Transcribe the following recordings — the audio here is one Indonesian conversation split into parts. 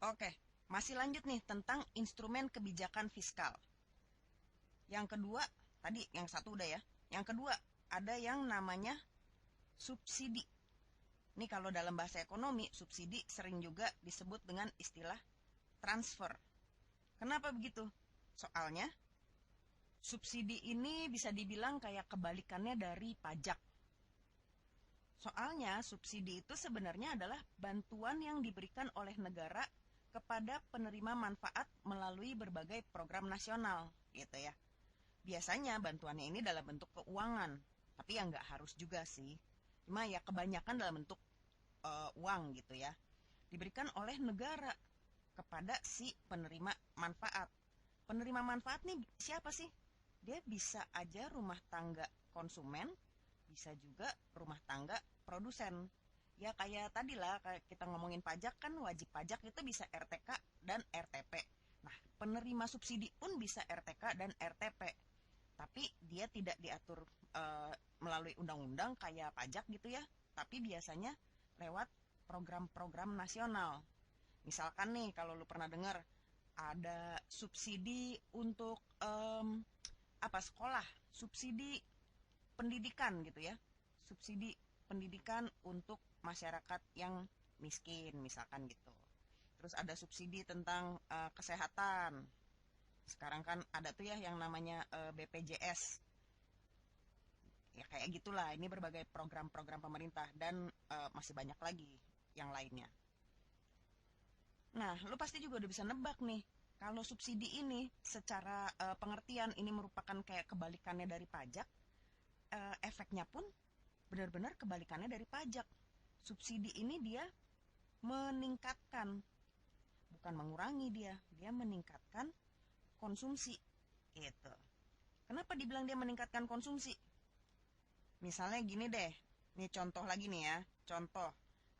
Oke, masih lanjut nih tentang instrumen kebijakan fiskal. Yang kedua, tadi yang satu udah ya. Yang kedua, ada yang namanya subsidi. Ini kalau dalam bahasa ekonomi, subsidi sering juga disebut dengan istilah transfer. Kenapa begitu? Soalnya, subsidi ini bisa dibilang kayak kebalikannya dari pajak. Soalnya, subsidi itu sebenarnya adalah bantuan yang diberikan oleh negara kepada penerima manfaat melalui berbagai program nasional, gitu ya. Biasanya bantuannya ini dalam bentuk keuangan, tapi ya nggak harus juga sih. Cuma ya kebanyakan dalam bentuk uang gitu ya. Diberikan oleh negara kepada si penerima manfaat. Penerima manfaat nih siapa sih? Dia bisa aja rumah tangga konsumen, bisa juga rumah tangga produsen. Ya kayak tadi lah, kayak kita ngomongin pajak kan wajib pajak itu bisa RTK dan RTP. Nah, penerima subsidi pun bisa RTK dan RTP. Tapi dia tidak diatur melalui undang-undang kayak pajak gitu ya. Tapi biasanya lewat program-program nasional. Misalkan nih kalau lu pernah dengar ada subsidi untuk apa sekolah, subsidi pendidikan gitu ya. Subsidi pendidikan untuk masyarakat yang miskin misalkan gitu. Terus ada subsidi tentang kesehatan. Sekarang kan ada tuh ya yang namanya BPJS. Ya kayak gitulah. Ini berbagai program-program pemerintah dan masih banyak lagi yang lainnya. Nah, lu pasti juga udah bisa nebak nih. Kalau subsidi ini secara pengertian ini merupakan kayak kebalikannya dari pajak, efeknya pun benar-benar kebalikannya dari pajak. Subsidi ini dia meningkatkan, bukan mengurangi dia meningkatkan konsumsi. Gitu. Kenapa dibilang dia meningkatkan konsumsi? Misalnya gini deh, nih contoh lagi nih ya, contoh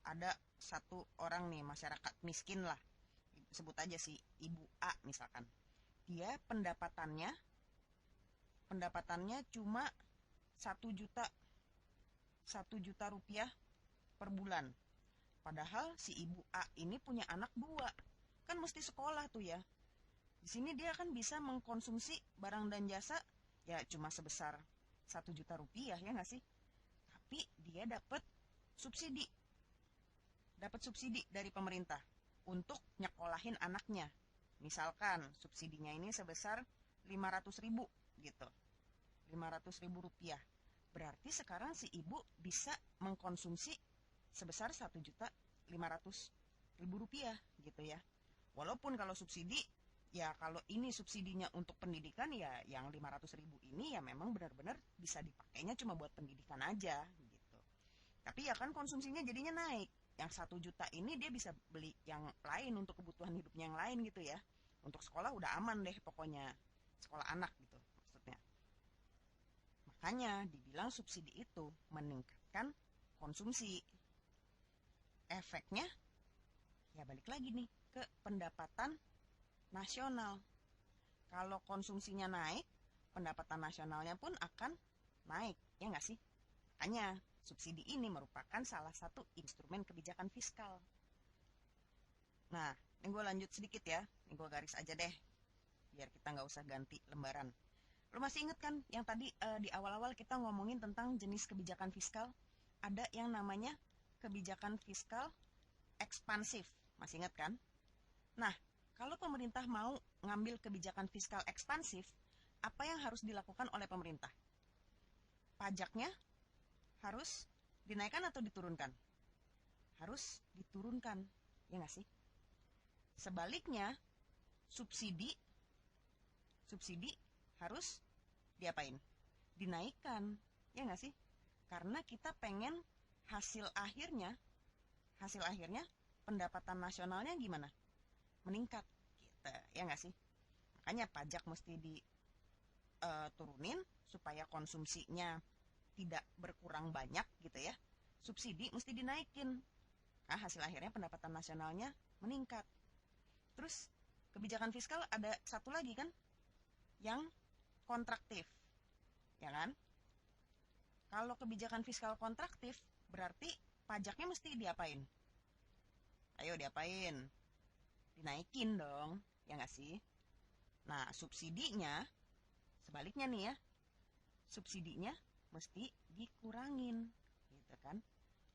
ada satu orang nih masyarakat miskin lah, sebut aja si Ibu A misalkan. Dia pendapatannya cuma 1 juta 1 juta rupiah per bulan. Padahal si Ibu A ini punya anak dua, kan mesti sekolah tuh ya. Di sini dia kan bisa mengkonsumsi barang dan jasa ya cuma sebesar 1 juta rupiah ya nggak sih? Tapi dia subsidi, dapat subsidi dari pemerintah untuk nyekolahin anaknya. Misalkan subsidinya ini sebesar 500 ribu gitu. 500 ribu rupiah. Berarti sekarang si ibu bisa mengkonsumsi sebesar 1.500.000 rupiah gitu ya. Walaupun kalau subsidi, ya kalau ini subsidinya untuk pendidikan ya yang 500 ribu ini ya memang benar-benar bisa dipakainya cuma buat pendidikan aja gitu. Tapi ya kan konsumsinya jadinya naik. Yang 1 juta ini dia bisa beli yang lain untuk kebutuhan hidupnya yang lain gitu ya. Untuk sekolah udah aman deh pokoknya. Sekolah anak gitu maksudnya. Makanya dibilang subsidi itu meningkatkan konsumsi. Efeknya ya balik lagi nih ke pendapatan nasional. Kalau konsumsinya naik, pendapatan nasionalnya pun akan naik, ya nggak sih? Makanya subsidi ini merupakan salah satu instrumen kebijakan fiskal. Nah, ini gue lanjut sedikit ya. Ini gue garis aja deh, biar kita nggak usah ganti lembaran. Lo masih inget kan yang tadi di awal-awal kita ngomongin tentang jenis kebijakan fiskal? Ada yang namanya kebijakan fiskal ekspansif. Masih inget kan? Nah, kalau pemerintah mau ngambil kebijakan fiskal ekspansif, apa yang harus dilakukan oleh pemerintah? Pajaknya harus dinaikkan atau diturunkan? Harus diturunkan, ya nggak sih? Sebaliknya, subsidi subsidi harus diapain? Dinaikkan, ya nggak sih? Karena kita pengen hasil akhirnya, hasil akhirnya pendapatan nasionalnya gimana? Meningkat, gitu, ya nggak sih? Makanya pajak mesti diturunin supaya konsumsinya tidak berkurang banyak gitu ya. Subsidi mesti dinaikin. Nah, hasil akhirnya pendapatan nasionalnya meningkat. Terus kebijakan fiskal ada satu lagi kan yang kontraktif, ya kan? Kalau kebijakan fiskal kontraktif berarti pajaknya mesti diapain? Ayo diapain? dinaikin dong, ya nggak sih? Nah, subsidinya, sebaliknya nih ya, subsidinya mesti dikurangin, gitu kan?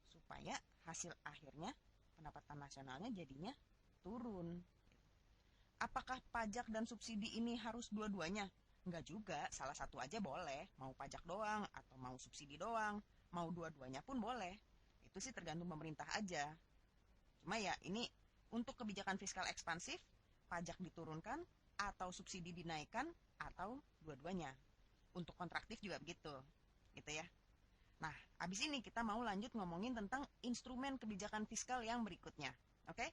Supaya hasil akhirnya pendapatan nasionalnya jadinya turun. Apakah pajak dan subsidi ini harus dua-duanya? Enggak juga, salah satu aja boleh. Mau pajak doang atau mau subsidi doang. Mau dua-duanya pun boleh. Itu sih tergantung pemerintah aja. Cuma ya ini untuk kebijakan fiskal ekspansif, pajak diturunkan atau subsidi dinaikkan atau dua-duanya. Untuk kontraktif juga begitu. Gitu ya. Nah, abis ini kita mau lanjut ngomongin tentang instrumen kebijakan fiskal yang berikutnya. Oke?